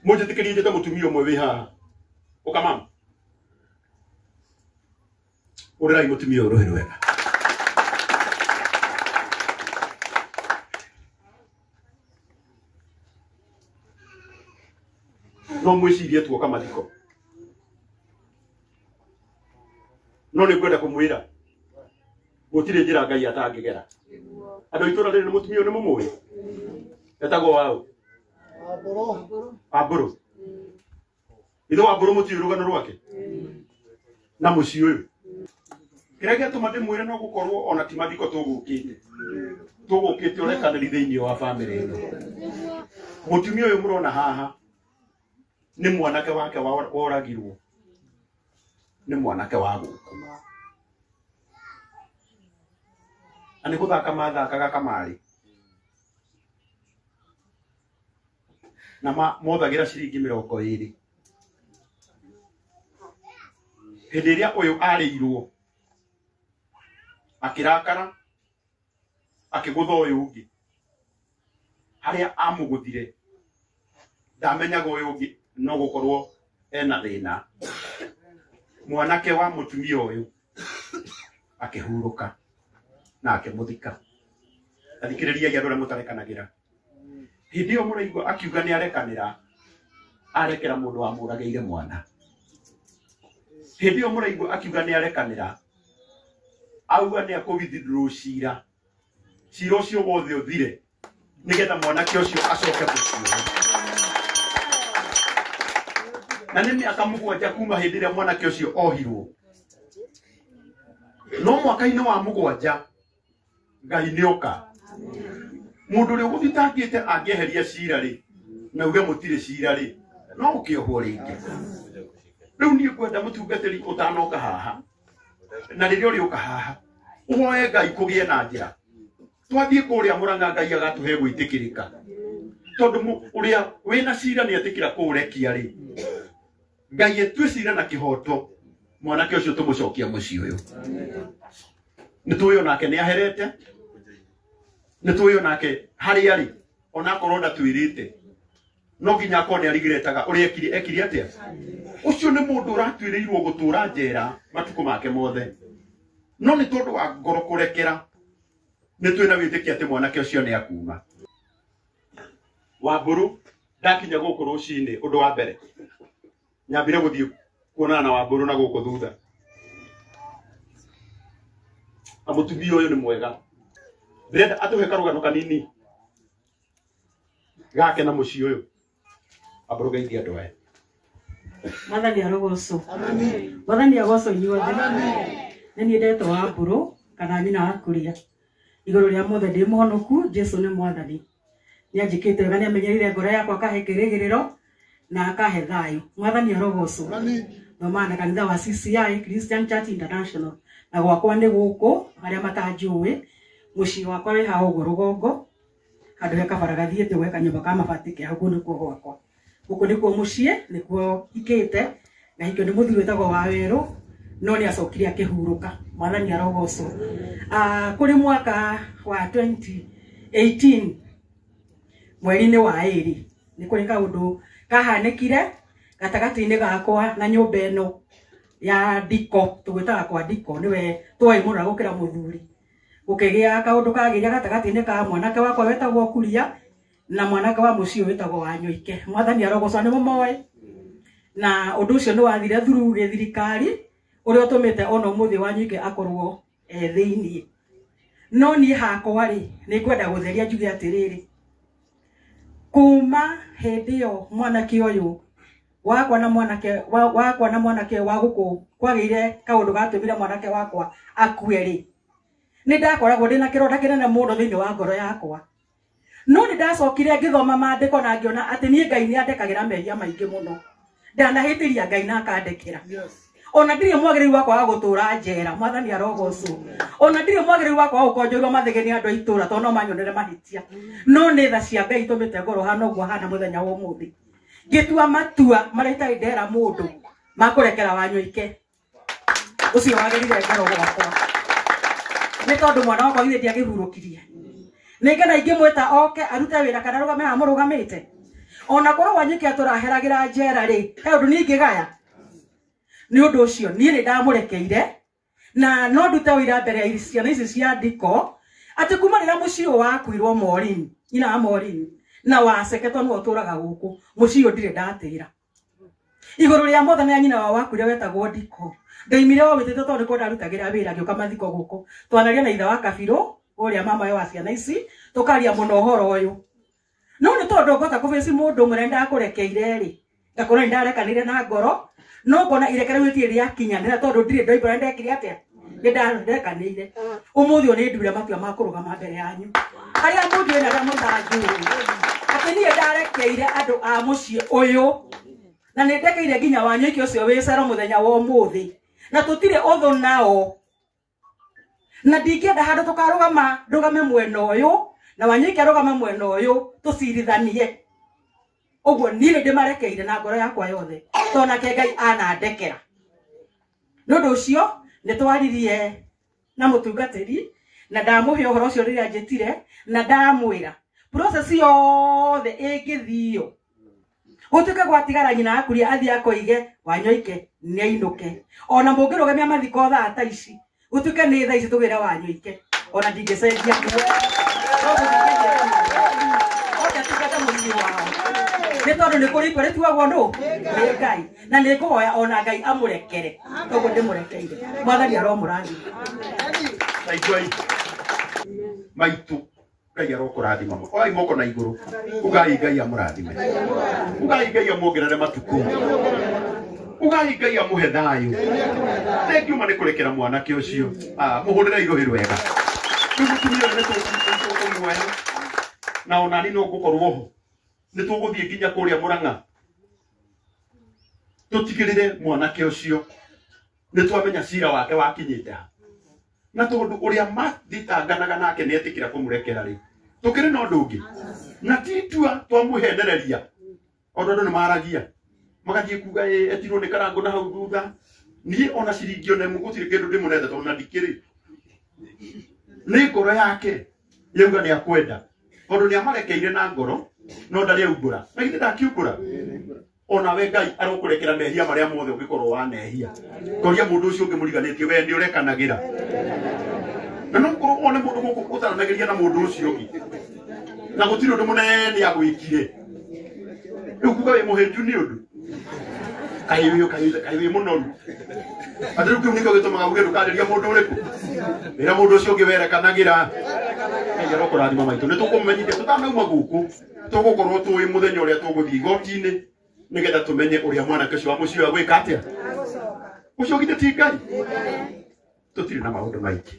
Moja tikiri njete mutumio mwe haha. Ukamama. Urai mutumio uruhiru wega. No mwicirie tuoka mathiko. No ni kwenda kumwira. Gutire njira Ngai atangigera. Andu itura riri mutumio ni mumui. Etagwo wao. Aburu. Itho Aburu mutiu rugano rwake. Na muci uyu. Kirege tumate mwire no gukorwo ona ti mathiko tugukite. Tugukite urekaniri thiini wa family ino. Mutumio uyu murona haha ni mwanake wake woragirwo. Ni mwanake wa guku. Ani guthaka mathakaga kamari. Na mothagira ciringi 20. Hindi iria uyu ariirwo akirakara akigutha uyu ungi haria amuguthire ndamenyaga uyu ungi no gukorwo ena thina. Mwanake wa mutumia uyu akihuruka na akimuthika. Athikiriria andu aria mutarekanagira. Hindi iyo muraigua akiuga ni arekanira arekera mundu wa murageire mwana. Hindi iyo muraigua akiuga ni arekanira auga ni akuvithirwo cira. Cira ucio wothe uthire nigetha mwanake ucio acoke muciĩ. Na ni miaka 7 kuma hindi iria mwanake ucio ohirwo. No mwaka-ini wa 7 Ngai ni oka. Mundu ri guthitangite angieheria cira ri na uge mutire cira ri no ukiohwo ringi. Riu ni kwenda mutungatiri utanoka haha na riria uri uka haha uhoe Ngai kugie na njira. Twathie kuria Murang'a Ngai agatuhe gwitikirika. Tondu uria wina cira ni atikira kurekia ri Ngai etue cira na kihoto mwanake ucio tumucokia muci uyu. Nituyo nake ni aherete. Nituyo nake hari ari ona korwo ndatwirite no nginya akone arigiretaga uri ekiri atia. Ucio ni mundu uratuirirwo gutura njera matuko make mothe. No ni tondu wa ngoro kurekera nitwina witikia ati mwanake ucio ni akuma. Wamburu ndakinya guku rucini undu wa mbere nyambire guthie kuonana na Wamburu na guku thutha. Amutumia uyu ni mwega. Brenda atuhe karugano kanini gake na muci uyu. Wamburu geithia andu aya. Mwathani arogoco. Amen. Mwathani agoco inyuothe. Amen. Ni ndetwo Wamburu kana nyina wa kuria. Iguru ria mothe ndi muhonoku Jesu ni mwathani. Ni anjikite wega ni amenyerire ngoro yakwa akahe kirigiriro na akahe thayu. Mwathani arogoco. Amen. Thomana kanitha wa CCI Christian Church International na gwakwa ni guku aria matanjui muci wakwa wi ha ugu rugongo handu he kabara gathiete gweka nyumba ka mabati ke hakuo nikuo gwakwa. Guku nikuo mucie nikuo ikite na hikio ni muthuri wetagwo wa Weru no ni acokire akihuruka. Mwathani arogoco. Kuri mwaka wa 2018 mweri-ini wa 2 ni kuri kaundu kahanikire gatagati-ini gakwa na nyumba eno ya Diko tugwitaga kwa Diko niwe twai mura gukira muthuri gukigia kaundu kagiria gatagati-ini ka mwanake wakwa wetagwo Kuria na mwanake wa mucio wetagwo Wanyoike. Mwathani arogoco ni mumoe na undu ucio ni wathire thuru githirikari uria utumite ono muthi Wanyoike akorwo thiini. No ni hakwa ri ni kwenda gutheria njuge atiriri kuma hindi iyo mwanake uyu wakwa na mwanake wa guku kwagire kaundu gatumire mwanake wakwa akue ri ni ndakoragwo ndina kironda kinene muno thiini wa ngoro yakwa. No ni ndacokire ngithoma maandiko na ngiona ati ni Ngai ni andekagira mehia maingi muno. Ndanahitiria Ngai na akandekira. Ona ndire mwagiriru wakwa wa gutura njera. Mwathani arogoco. Ona ndire mwagiriru wakwa wa gukonjorwo mathigeni andu aitura to no manyonere mahitia. No ni tha cia Ngai tumite ngoro hana uguo hana muthenya wa umuthi. Gitua matua marita ndera mundu makurekera Wanyoike. Ucio wagirire ngoro gwakwa. Ni tondu mwana wakwa ithe ndiagihurukirie. Ningena ingimwita oke arute wira kana rugame ha murugamite. ona korwo Wanyike atũraheragira njera ri he ũndũ ningĩgaya nĩ ũndũ ũcio niĩ nĩ ndamũrekeire na no ndute ũira mbere ya ciana ici cia ndiko atĩ kuma rĩrĩa mũciĩ ũyũ wakuirwo Morini nyina wa Morini na waceketwo nĩwe ũtũraga gũkũ mũciĩ ũyũ ndirĩ ndatĩra igũrũ rĩa Mwathani ya nyina wa wakuire wetagwo Ndiko ndoimire o wĩtĩte tondũ nĩkuo ndarutagĩra wĩra ngĩũka mathiko gũkũ twanaria na ithe wa Kabirũ ũrĩa mama we wa ciana ici tũkaria mũno ũhoro ũyũ no nĩ tondũ ngota kũbĩci mũndũ ũmwe ndakũrekeire rĩ ngakorwo nĩ ndarekanire na ngoro no ngona irekere wĩtie rĩa kinyanĩra tondũ ndirĩ ndoimbora ndekire atĩa nĩ ndarekanire ũmũthĩ nĩ ndure matua ma kũrũgama mbere yanyu arĩa mũndũ ena arĩa mũtangĩũĩ atĩ niĩ ndarekeire andũ a mũciĩ ũyũ na nĩ ndekeire nginya Wanyike ũcio wĩ cero mũthenya wa ũmũthĩ na tũtirĩ ũthũ nao na ndingĩenda handũ tũkarũgama ndũgame mwena ũyũ na Wanyike arũgame mwena ũyũ tũcirithanie ũguo niĩ nĩ ndĩmarekeire na ngoro yakwa yothe tondũ nake Ngai anandekera nĩ ũndũ ũcio nĩ twaririe na mũtungatĩri na ndamũhe ũhoro ũcio rĩrĩa njĩtire na ndamwĩra process yothe ĩngĩthiĩ gũtuĩke gwatigara nyina akuria athiĩ akoige Wanyike nĩ ainũke ona mũngĩrũgamia mathiko thaa ta ici gũtuĩke nĩ thaa ici tũgĩre Wanyike ona ndingĩcenjia nĩ tondũ nĩ kũrĩ ikore tuagwo nũ nĩ Ngai na nĩ ngũhoya ona Ngai amũrekere koguo ndĩmũrekeire Mwathani aromũrathima maitu Ngai arokũrathima oi moko na igũrũ ugai Ngai amũrathime ugai Ngai amwongerere matukũ ugai Ngai amũhe thayũ tengiuma nĩ kũrekera mwanake ũcio mũhũrĩre irũhĩ wega mũtumia nĩ tũkũmwega na onani no ngũkorwo ho nĩ tũgũthiĩ nginya kũrĩa Mũrang'a tũtigĩrĩre mwanake ũcio nĩ twamenya cira wake wakinyĩte na tondũ ũrĩa mathitanganaga nake nĩ etĩkĩra kũmũrekera rĩ tũkĩrĩ na ũndũ ũngĩ na titua twamũhendereria ũndũ andũ nĩ maragia magathiĩ kuga etirwo nĩ karango na hau thutha niĩ ona ciringi ona ĩmwe gũtirĩ kĩndũ ndĩmũnete tondũ na ndikĩrĩ nĩ ngoro yake yauga nĩ akwenda tondũ nĩ amarekeire na ngoro no ndarĩ aumbũra na githĩ ndakiumbũra ona we Ngai arokũrekera mehia marĩa mothe ũngĩkorwo wanehia koria mũndũ ũcio ũngĩmũriganĩtie we nĩ ũrekanagĩra na no ngorwo one mũndũ gũkũ ũtaranagĩria na mũndũ ũcio ũngĩ na gũtirĩ ũndũ mũnene agwĩkire rĩu kuga wĩ mũhĩnju nĩ ũndũ kaĩ wĩ mũnoru atĩ rĩu kĩu nĩkĩo gĩtũmaga uge ndũkarĩria mũndũ ũrĩkũ wĩra mũndũ ũcio ũngĩ werekanagĩra Ngai arokũrathima maitũ nĩ tũkũmũmenyithia tũtanauma gũkũ tũgũkorwo tũĩ mũthenya ũrĩa tũgũthiĩ igoti-inĩ nĩgetha tũmenye ũrĩa mwanake ũcio wa mũciĩ wa gwĩka atĩa ũcio githĩ ti Ngai tũtirĩ na maũndũ maingĩ